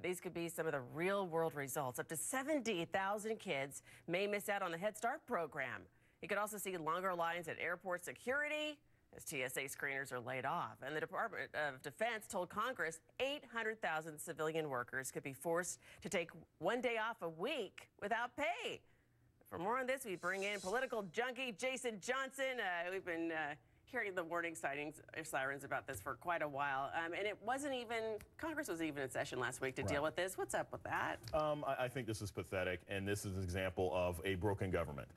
These could be some of the real-world results. Up to 70,000 kids may miss out on the Head Start program. You could also see longer lines at airport security as TSA screeners are laid off. And the Department of Defense told Congress 800,000 civilian workers could be forced to take one day off a week without pay. For more on this, we bring in political junkie Jason Johnson. We've been hearing the warning sirens about this for quite a while. And it wasn't even, Congress wasn't even in session last week to deal with this. What's up with that? I think this is pathetic, and this is an example of a broken government.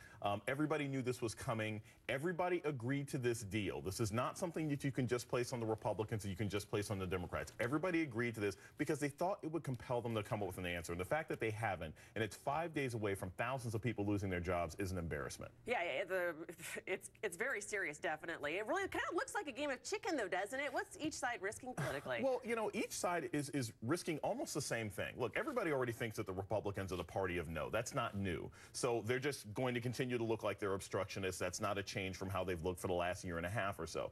Everybody knew this was coming. Everybody agreed to this deal. This is not something that you can just place on the Republicans or you can just place on the Democrats. Everybody agreed to this because they thought it would compel them to come up with an answer. And the fact that they haven't, and it's 5 days away from thousands of people losing their jobs, is an embarrassment. Yeah, it's very serious, definitely. It really kind of looks like a game of chicken, though, doesn't it? What's each side risking politically? Well, you know, each side is risking almost the same thing. Look, everybody already thinks that the Republicans are the party of no. That's not new. So they're just going to continue to look like they're obstructionists. That's not a change from how they've looked for the last year and a half or so.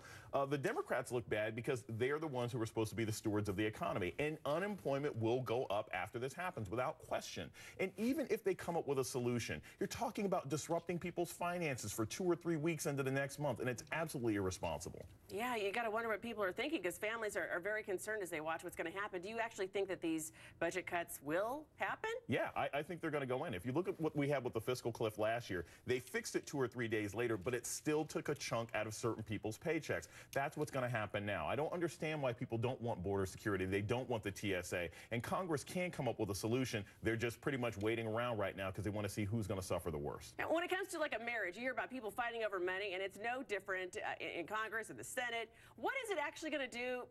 The Democrats look bad because they're the ones who are supposed to be the stewards of the economy. And unemployment will go up after this happens, without question. And even if they come up with a solution, you're talking about disrupting people's finances for 2 or 3 weeks into the next month, and it's absolutely irresponsible. Yeah, you got to wonder what people are thinking, because families are very concerned as they watch what's going to happen. Do you actually think that these budget cuts will happen? Yeah, I think they're going to go in. If you look at what we had with the fiscal cliff last year, they fixed it 2 or 3 days later, but it still took a chunk out of certain people's paychecks. That's what's going to happen now. I don't understand why people don't want border security. They don't want the TSA. And Congress can come up with a solution. They're just pretty much waiting around right now because they want to see who's going to suffer the worst. Now, when it comes to like a marriage, you hear about people fighting over money, and it's no different in Congress and the Senate. What is it actually going to do?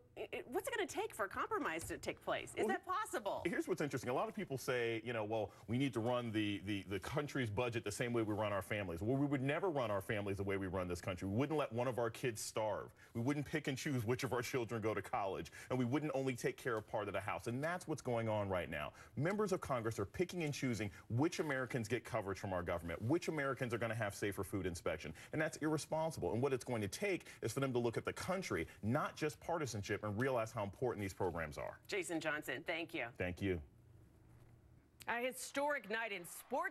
What's it going to take for a compromise to take place? Is that possible? Here's what's interesting. A lot of people say, you know, well, we need to run the country's budget the same way we run our families. Well, we would never run our families the way we run this country. We wouldn't let one of our kids starve. We wouldn't pick and choose which of our children go to college. And we wouldn't only take care of part of the house. And that's what's going on right now. Members of Congress are picking and choosing which Americans get coverage from our government, which Americans are going to have safer food inspection. And that's irresponsible. And what it's going to take is for them to look at the country, not just partisanship, and realize how important these programs are. Jason Johnson, thank you. Thank you. A historic night in sports